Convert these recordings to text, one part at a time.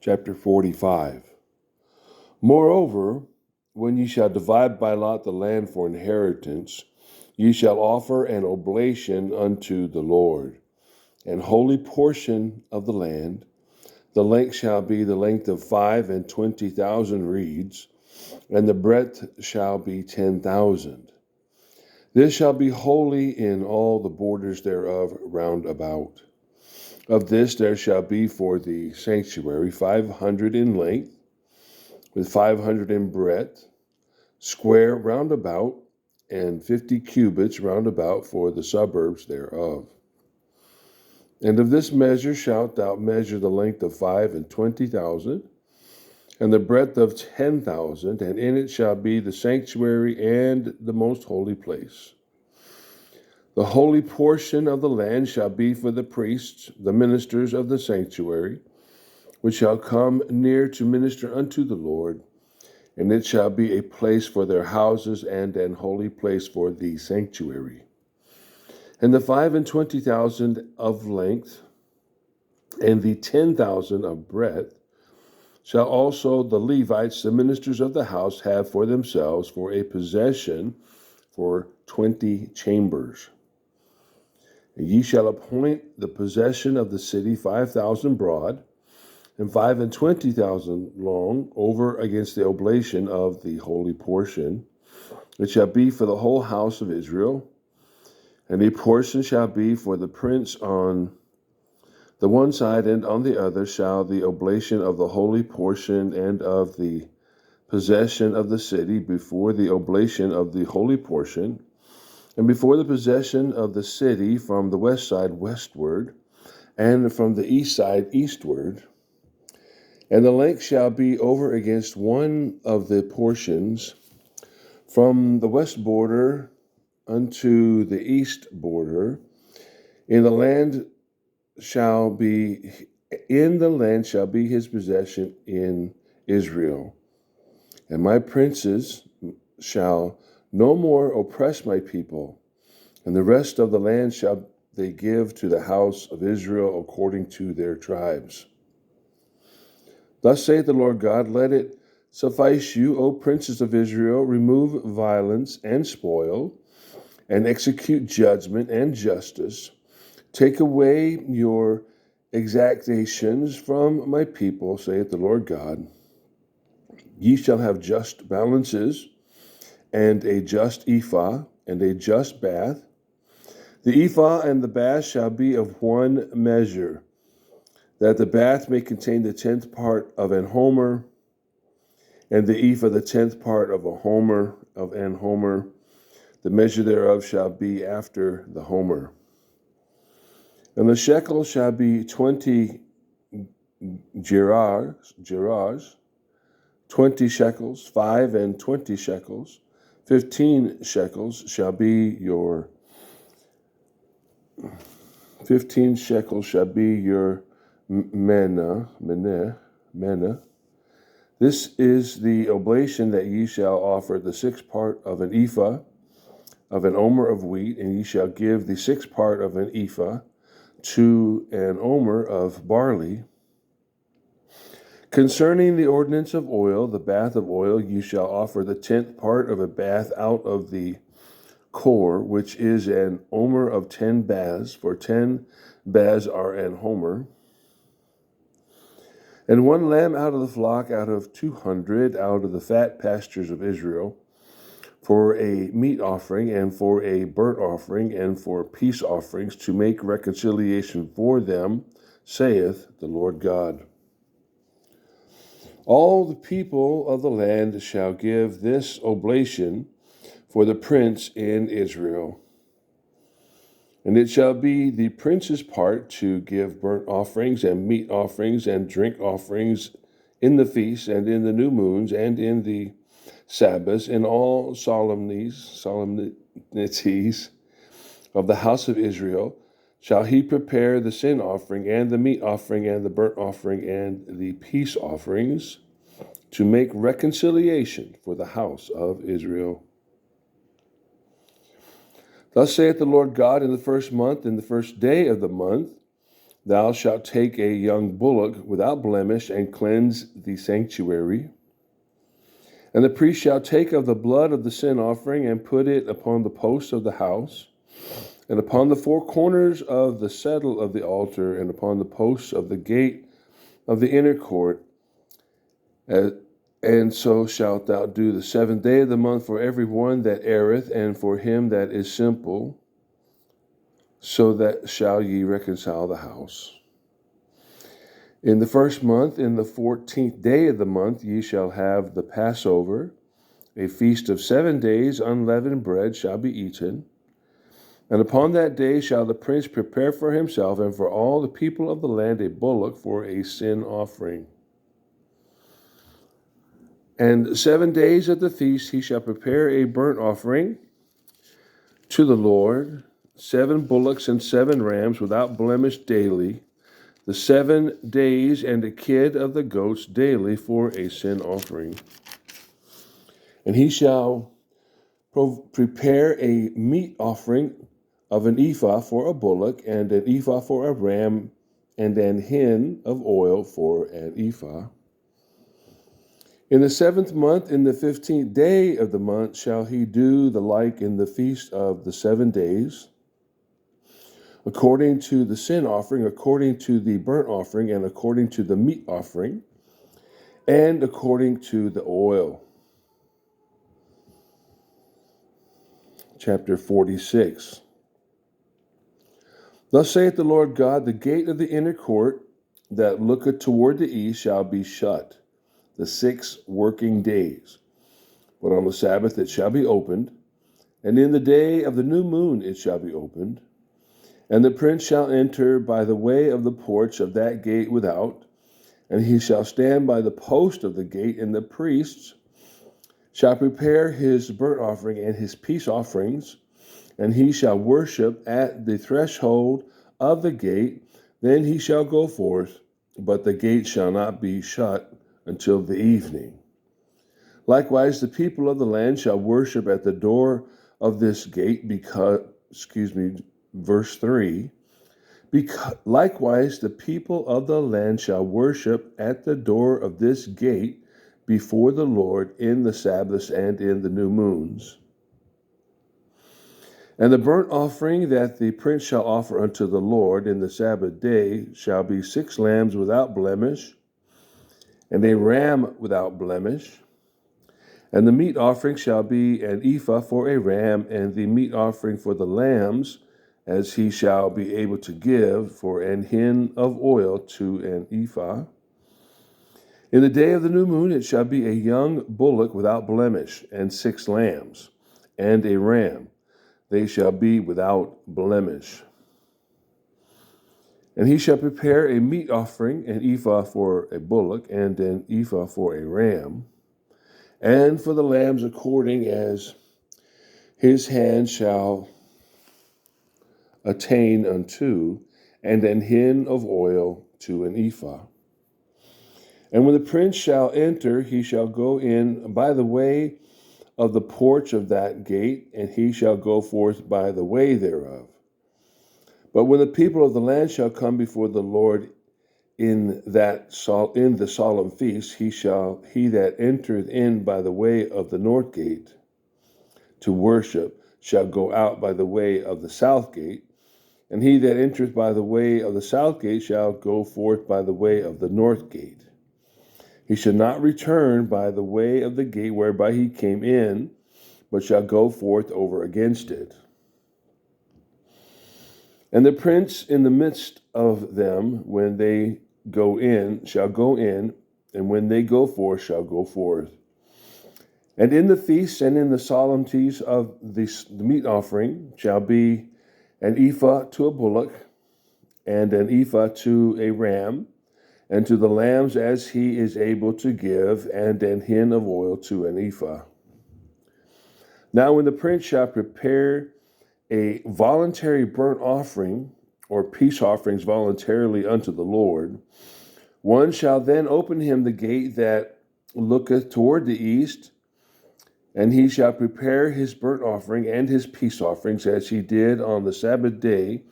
Chapter 45. Moreover, when ye shall divide by lot the land for inheritance, ye shall offer an oblation unto the Lord, an holy portion of the land. The length shall be the length of 25,000 reeds, and the breadth shall be 10,000. This shall be holy in all the borders thereof round about. Of this there shall be for the sanctuary 500 in length, with 500 in breadth, square round about, and 50 cubits round about for the suburbs thereof. And of this measure shalt thou measure the length of 25,000, and the breadth of 10,000, and in it shall be the sanctuary and the most holy place. The holy portion of the land shall be for the priests, the ministers of the sanctuary, which shall come near to minister unto the Lord, and it shall be a place for their houses and an holy place for the sanctuary. And the 25,000 of length and the 10,000 of breadth shall also the Levites, the ministers of the house, have for themselves for a possession for 20 chambers. And ye shall appoint the possession of the city 5,000 broad, and 25,000 long, over against the oblation of the holy portion. It shall be for the whole house of Israel, and a portion shall be for the prince on the one side, and on the other shall the oblation of the holy portion and of the possession of the city before the oblation of the holy portion, and before the possession of the city from the west side westward, and from the east side eastward. And the length shall be over against one of the portions from the west border unto the east border. In the land shall be his possession in Israel. And my princes shall no more oppress my people, and the rest of the land shall they give to the house of Israel according to their tribes. Thus saith the Lord God, let it suffice you, O princes of Israel, remove violence and spoil, and execute judgment and justice. Take away your exactions from my people, saith the Lord God. Ye shall have just balances, and a just ephah, and a just bath. The ephah and the bath shall be of one measure, that the bath may contain the 10th part of an homer, and the ephah the 10th part of an homer. The measure thereof shall be after the homer. And the shekel shall be 20 gerahs, 20 shekels, 25 shekels. 15 shekels shall be your 15 shekels shall be your manna. This is the oblation that ye shall offer the 6th part of an ephah of an omer of wheat, and ye shall give the 6th part of an ephah to an omer of barley. Concerning the ordinance of oil, the bath of oil, you shall offer the 10th part of a bath out of the core, which is an omer of 10 baths, for 10 baths are an homer. And 1 lamb out of the flock, out of 200, out of the fat pastures of Israel, for a meat offering, and for a burnt offering, and for peace offerings, to make reconciliation for them, saith the Lord God. All the people of the land shall give this oblation for the prince in Israel. And it shall be the prince's part to give burnt offerings and meat offerings and drink offerings in the feasts and in the new moons and in the Sabbaths, in all solemnities of the house of Israel, shall he prepare the sin offering and the meat offering and the burnt offering and the peace offerings, to make reconciliation for the house of Israel. Thus saith the Lord God, in the first month, in the first day of the month, Thou shalt take a young bullock without blemish and cleanse the sanctuary. And the priest shall take of the blood of the sin offering and put it upon the posts of the house, and upon the four corners of the settle of the altar, and upon the posts of the gate of the inner court. And so shalt thou do the 7th day of the month for every one that erreth, and for him that is simple. So that shall ye reconcile the house. In the 1st month, in the 14th day of the month, ye shall have the Passover. A feast of 7 days, unleavened bread shall be eaten. And upon that day shall the prince prepare for himself and for all the people of the land a bullock for a sin offering. And 7 days of the feast he shall prepare a burnt offering to the Lord, 7 bullocks and 7 rams without blemish daily, the 7 days, and a kid of the goats daily for a sin offering. And he shall prepare a meat offering of an ephah for a bullock, and an ephah for a ram, and an hin of oil for an ephah. In the 7th month, in the 15th day of the month, shall he do the like in the feast of the 7 days, according to the sin offering, according to the burnt offering, and according to the meat offering, and according to the oil. Chapter 46. Thus saith the Lord God, the gate of the inner court that looketh toward the east shall be shut the 6 working days. But on the Sabbath it shall be opened, and in the day of the new moon it shall be opened. And the prince shall enter by the way of the porch of that gate without, and he shall stand by the post of the gate, and the priests shall prepare his burnt offering and his peace offerings, and he shall worship at the threshold of the gate. Then he shall go forth, but the gate shall not be shut until the evening. Likewise, the people of the land shall worship at the door of this gate, verse 3. Likewise, the people of the land shall worship at the door of this gate before the Lord in the Sabbaths and in the new moons. And the burnt offering that the prince shall offer unto the Lord in the Sabbath day shall be 6 lambs without blemish, and a ram without blemish. And the meat offering shall be an ephah for a ram, and the meat offering for the lambs, as he shall be able to give, for an hin of oil to an ephah. In the day of the new moon it shall be a young bullock without blemish, and 6 lambs, and a ram. They shall be without blemish. And he shall prepare a meat offering, an ephah for a bullock, and an ephah for a ram, and for the lambs according as his hand shall attain unto, and an hin of oil to an ephah. And when the prince shall enter, he shall go in by the way of the porch of that gate, and he shall go forth by the way thereof. But when the people of the land shall come before the Lord in the solemn feast, he that entereth in by the way of the north gate to worship shall go out by the way of the south gate, and he that entereth by the way of the south gate shall go forth by the way of the north gate. He shall not return by the way of the gate whereby he came in, but shall go forth over against it. And the prince in the midst of them, when they go in, shall go in, and when they go forth, shall go forth. And in the feasts and in the solemnities of the meat offering shall be an ephah to a bullock, and an ephah to a ram, and to the lambs as he is able to give, and an hin of oil to an ephah. Now when the prince shall prepare a voluntary burnt offering, or peace offerings voluntarily unto the Lord, one shall then open him the gate that looketh toward the east, and he shall prepare his burnt offering and his peace offerings as he did on the Sabbath day.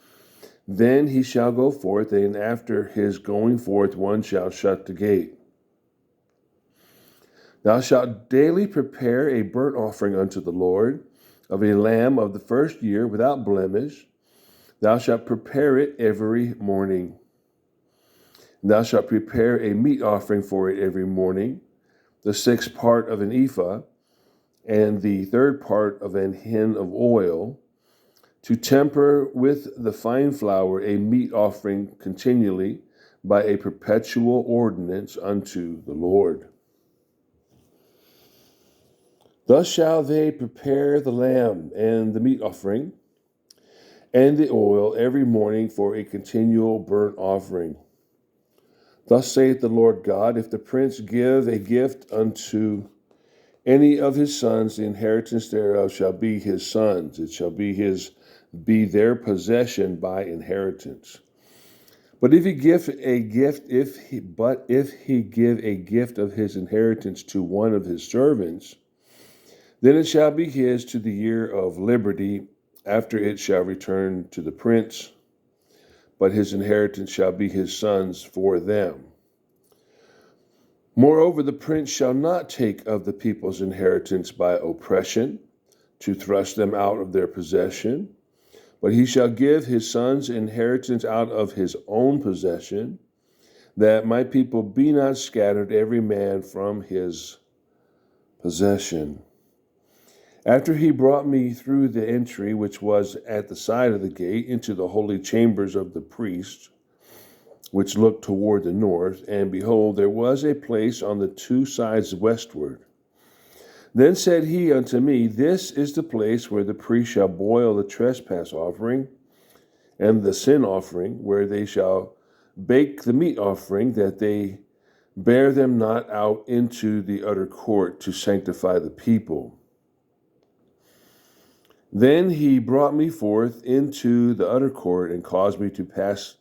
Then he shall go forth, and after his going forth one shall shut the gate. Thou shalt daily prepare a burnt offering unto the Lord, of a lamb of the first year without blemish. Thou shalt prepare it every morning. Thou shalt prepare a meat offering for it every morning, the sixth part of an ephah, and the third part of an hin of oil, to temper with the fine flour a meat offering continually by a perpetual ordinance unto the Lord. Thus shall they prepare the lamb and the meat offering and the oil every morning for a continual burnt offering. Thus saith the Lord God, if the prince give a gift unto any of his sons, the inheritance thereof shall be his sons. It shall be their possession by inheritance. But if he give a gift, if he give a gift of his inheritance to one of his servants, then it shall be his to the year of liberty. After it shall return to the prince, but his inheritance shall be his sons for them. Moreover, the prince shall not take of the people's inheritance by oppression, to thrust them out of their possession, but he shall give his sons inheritance out of his own possession, that my people be not scattered every man from his possession. After he brought me through the entry, which was at the side of the gate, into the holy chambers of the priests, which looked toward the north, and behold, there was a place on the two sides westward. Then said he unto me, This is the place where the priest shall boil the trespass offering and the sin offering, where they shall bake the meat offering, that they bear them not out into the utter court to sanctify the people. Then he brought me forth into the utter court, and caused me to pass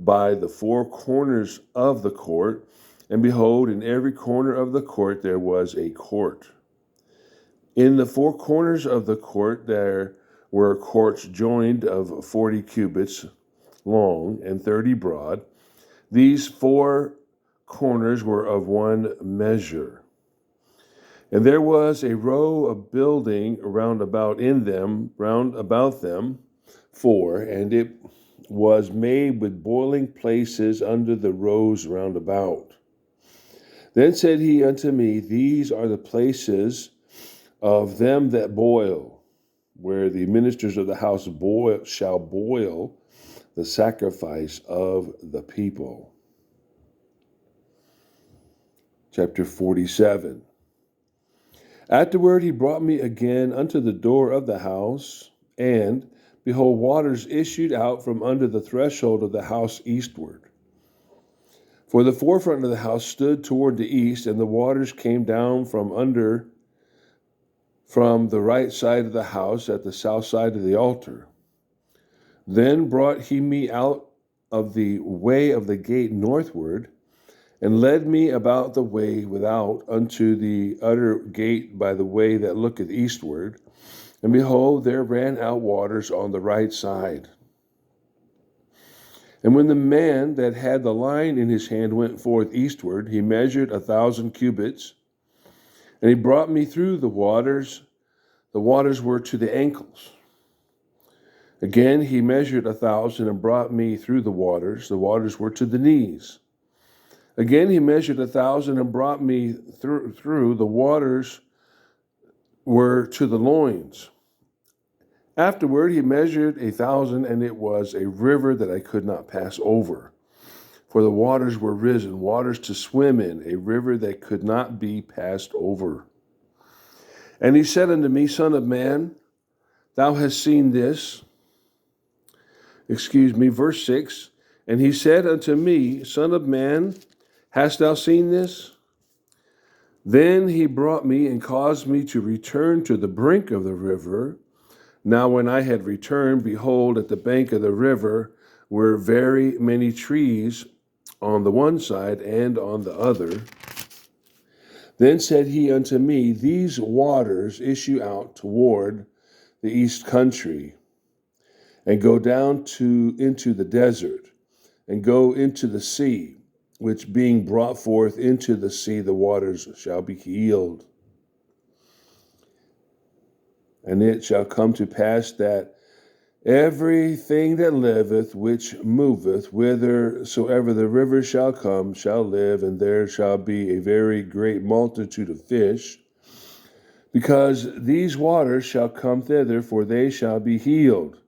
by the four corners of the court. And behold, in every corner of the court there was a court. In the four corners of the court there were courts joined of 40 cubits long and 30 broad. These four corners were of one measure. And there was a row of building round about them four, and it was made with boiling places under the rows round about. Then said he unto me, These are the places of them that boil, where the ministers of the house shall boil the sacrifice of the people. Chapter 47. Afterward he brought me again unto the door of the house, and, behold, waters issued out from under the threshold of the house eastward. For the forefront of the house stood toward the east, and the waters came down from the right side of the house at the south side of the altar. Then brought he me out of the way of the gate northward, and led me about the way without unto the utter gate by the way that looketh eastward. And behold, there ran out waters on the right side. And when the man that had the line in his hand went forth eastward, he measured 1,000 cubits, and he brought me through the waters. The waters were to the ankles. Again he measured 1,000 and brought me through the waters. The waters were to the knees. Again he measured 1,000 and brought me through. The waters were to the loins. Afterward he measured 1,000, and it was a river that I could not pass over. For the waters were risen, waters to swim in, a river that could not be passed over. And he said unto me, Son of man, thou hast seen this. Verse 6. And he said unto me, Son of man, hast thou seen this? Then he brought me and caused me to return to the brink of the river. Now when I had returned, behold, at the bank of the river were very many trees on the one side and on the other. Then said he unto me, These waters issue out toward the east country. and go down into the desert, and go into the sea, which being brought forth into the sea, the waters shall be healed. And it shall come to pass that everything that liveth, which moveth, whithersoever the river shall come, shall live, and there shall be a very great multitude of fish, because these waters shall come thither, for they shall be healed,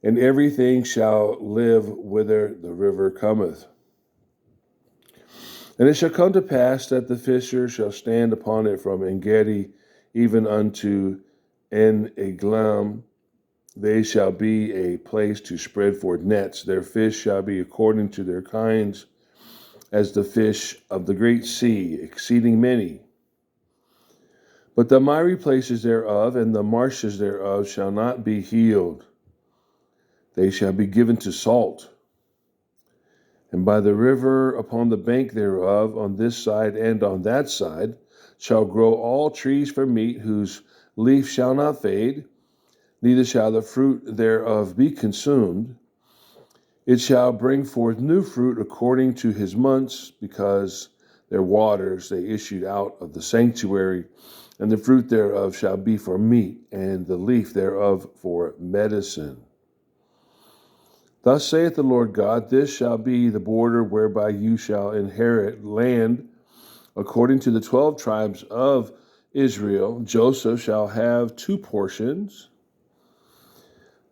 and everything shall live whither the river cometh. And it shall come to pass that the fishers shall stand upon it from Engedi even unto En-Eglam. They shall be a place to spread forth nets. Their fish shall be according to their kinds, as the fish of the great sea, exceeding many. But the miry places thereof and the marshes thereof shall not be healed. They shall be given to salt. And by the river upon the bank thereof, on this side and on that side, shall grow all trees for meat, whose leaf shall not fade, neither shall the fruit thereof be consumed. It shall bring forth new fruit according to his months, because their waters they issued out of the sanctuary, and the fruit thereof shall be for meat, and the leaf thereof for medicine. Thus saith the Lord God, this shall be the border whereby you shall inherit land according to the 12 tribes of Israel. Joseph shall have 2 portions,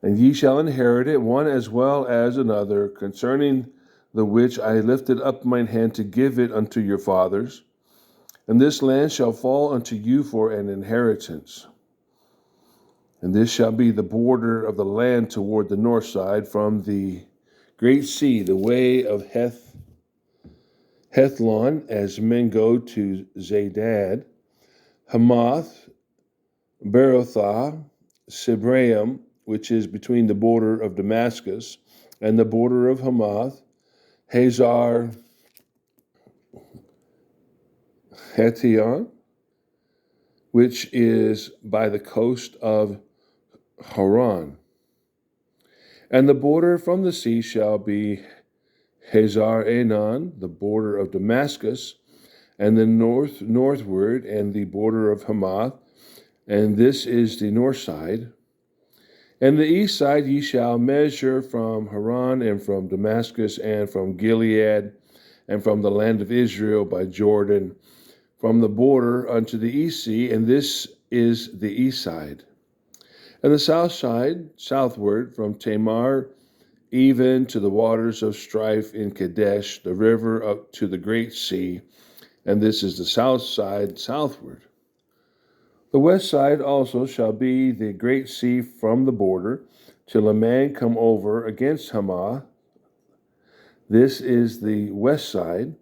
and ye shall inherit it, one as well as another, concerning the which I lifted up mine hand to give it unto your fathers. And this land shall fall unto you for an inheritance. And this shall be the border of the land toward the north side, from the great sea, the way of Hethlon, as men go to Zedad, Hamath, Berothah, Sibraim, which is between the border of Damascus and the border of Hamath, Hazar Hetion, which is by the coast of Haran. And the border from the sea shall be Hazar Enan, the border of Damascus, and the northward, and the border of Hamath, and this is the north side. And the east side ye shall measure from Haran, and from Damascus, and from Gilead, and from the land of Israel by Jordan, from the border unto the east sea, and this is the east side. And the south side, southward, from Tamar, even to the waters of strife in Kadesh, the river up to the great sea, and this is the south side, southward. The west side also shall be the great sea from the border, till a man come over against Hamath. This is the west side.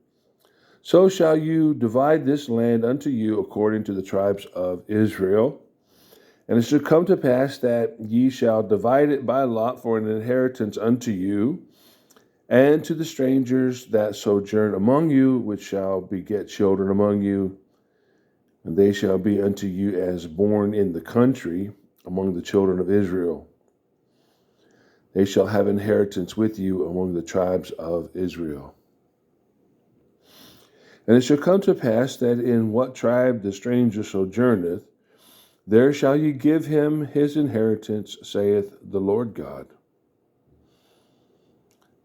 So shall you divide this land unto you according to the tribes of Israel. And it shall come to pass that ye shall divide it by lot for an inheritance unto you, and to the strangers that sojourn among you, which shall beget children among you, and they shall be unto you as born in the country among the children of Israel. They shall have inheritance with you among the tribes of Israel. And it shall come to pass that in what tribe the stranger sojourneth, there shall ye give him his inheritance, saith the Lord God.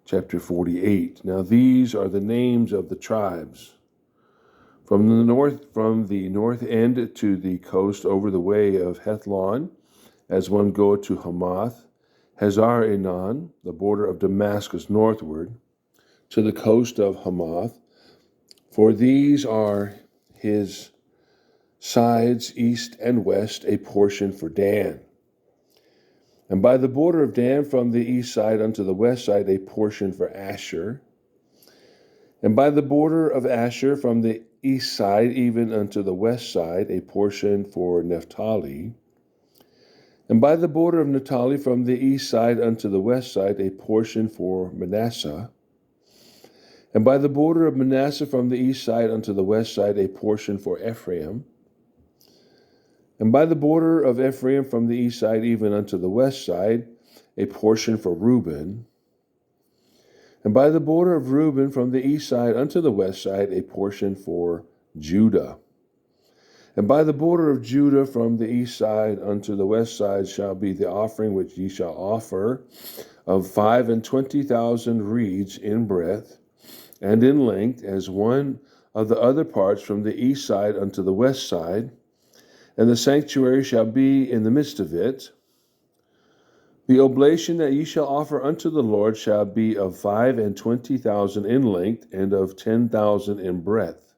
Chapter 48. Now these are the names of the tribes. From the north end to the coast over the way of Hethlon, as one goeth to Hamath, Hazar Enan, the border of Damascus northward, to the coast of Hamath. For these are his sides, east and west, a portion for Dan. And by the border of Dan from the east side unto the west side, a portion for Asher. And by the border of Asher from the east side even unto the west side, a portion for Naphtali. And by the border of Naphtali from the east side unto the west side, a portion for Manasseh. And by the border of Manasseh from the east side unto the west side, a portion for Ephraim. And by the border of Ephraim from the east side even unto the west side, a portion for Reuben. And by the border of Reuben from the east side unto the west side, a portion for Judah. And by the border of Judah from the east side unto the west side shall be the offering which ye shall offer of 25,000 reeds in breadth and in length, as one of the other parts from the east side unto the west side. And the sanctuary shall be in the midst of it. The oblation that ye shall offer unto the Lord shall be of 25,000 in length and of 10,000 in breadth.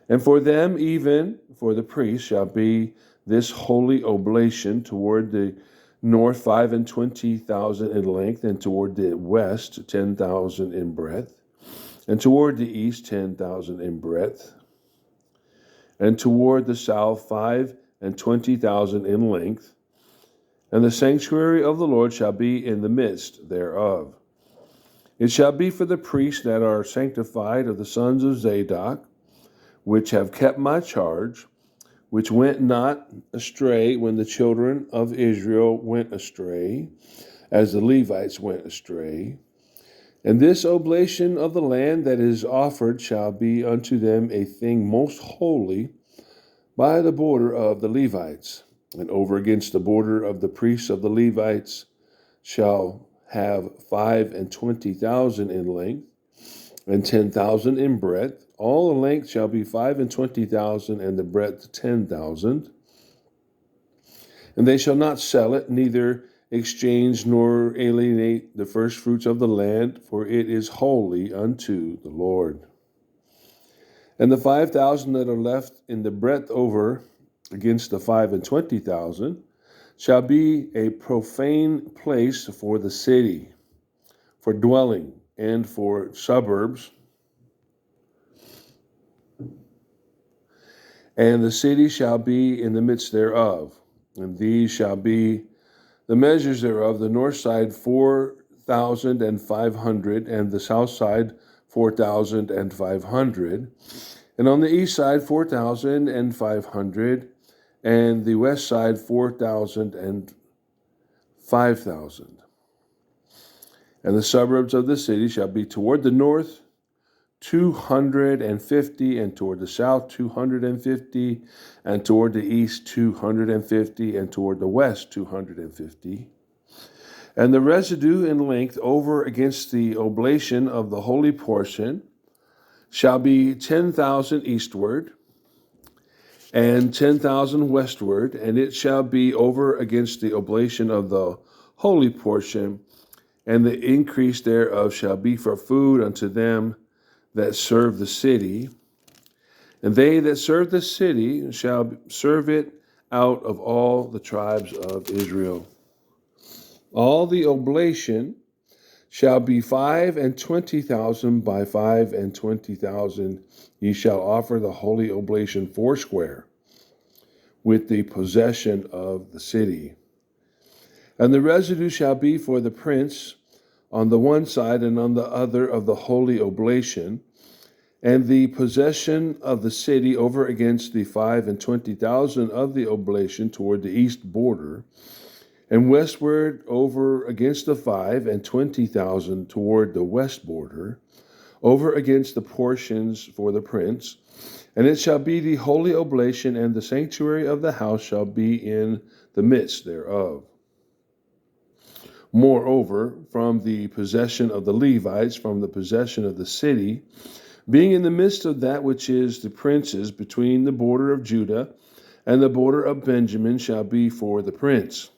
And for them, even for the priests, shall be this holy oblation toward the north 25,000 in length, and toward the west 10,000 in breadth, and toward the east 10,000 in breadth, and toward the south 25,000 in length. And the sanctuary of the Lord shall be in the midst thereof. It shall be for the priests that are sanctified of the sons of Zadok, which have kept my charge, which went not astray when the children of Israel went astray, as the Levites went astray. And this oblation of the land that is offered shall be unto them a thing most holy by the border of the Levites. And over against the border of the priests of the Levites shall have 25,000 in length, and 10,000 in breadth. All the length shall be 25,000, and the breadth 10,000. And they shall not sell it, neither exchange nor alienate the first fruits of the land, for it is holy unto the Lord. And the 5,000 that are left in the breadth over against the 25,000 shall be a profane place for the city, for dwelling, and for suburbs. And the city shall be in the midst thereof. And these shall be the measures thereof: the north side 4,500, and the south side 4,500. And on the east side 4,500, and the west side 4,000 and 5,000. And the suburbs of the city shall be toward the north 250, and toward the south 250, and toward the east 250, and toward the west 250. And the residue in length over against the oblation of the holy portion shall be 10,000 eastward, and 10,000 westward, and it shall be over against the oblation of the holy portion, and the increase thereof shall be for food unto them that serve the city. And they that serve the city shall serve it out of all the tribes of Israel. All the oblation shall be 25,000 by 25,000. Ye shall offer the holy oblation foursquare, with the possession of the city. And the residue shall be for the prince on the one side and on the other of the holy oblation, and the possession of the city over against the 25,000 of the oblation toward the east border, and westward over against the 25,000 toward the west border, over against the portions for the prince. And it shall be the holy oblation, and the sanctuary of the house shall be in the midst thereof. Moreover, from the possession of the Levites, from the possession of the city, being in the midst of that which is the prince's, between the border of Judah and the border of Benjamin, shall be for the prince.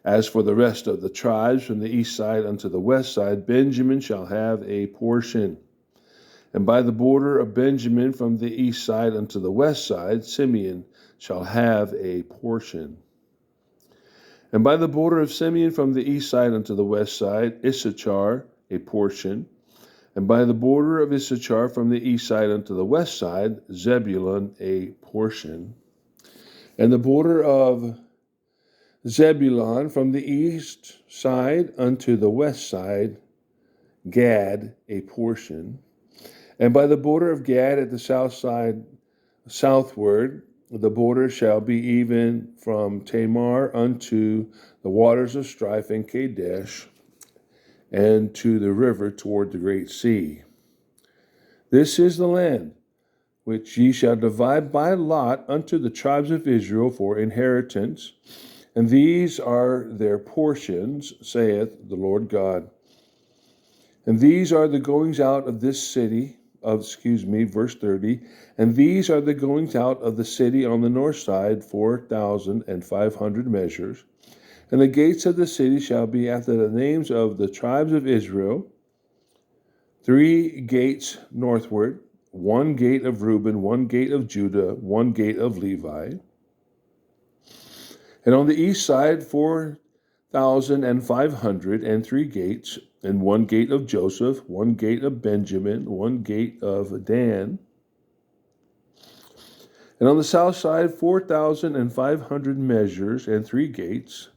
As for the rest of the tribes, from the east side unto the west side, Benjamin shall have a portion. And by the border of Benjamin, from the east side unto the west side, Simeon shall have a portion. And by the border of Simeon, from the east side unto the west side, Issachar a portion. And by the border of Issachar, from the east side unto the west side, Zebulun a portion. And the border of Zebulun, from the east side unto the west side, Gad a portion. And by the border of Gad at the south side, southward, The border shall be even from Tamar unto the waters of strife in Kadesh, and to the river toward the great sea. This is the land which ye shall divide by lot unto the tribes of Israel for inheritance, and these are their portions, saith the Lord God. And these are the goings out of this city, verse 30, and these are the goings out of the city on the north side, 4,500 measures. And the gates of the city shall be after the names of the tribes of Israel, 3 gates northward, 1 gate of Reuben, 1 gate of Judah, 1 gate of Levi. And on the east side, 4,500 and 3 gates, and 1 gate of Joseph, 1 gate of Benjamin, 1 gate of Dan. And on the south side, 4,500 measures and 3 gates,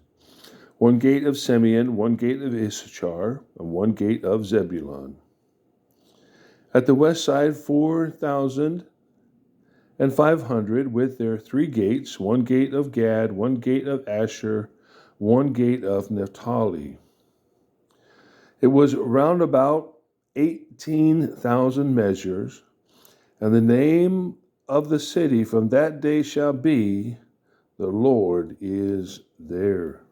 1 gate of Simeon, 1 gate of Issachar, and 1 gate of Zebulun. At the west side, 4,500 with their 3 gates, 1 gate of Gad, 1 gate of Asher, 1 gate of Naphtali. It was round about 18,000 measures, and the name of the city from that day shall be, the Lord is there.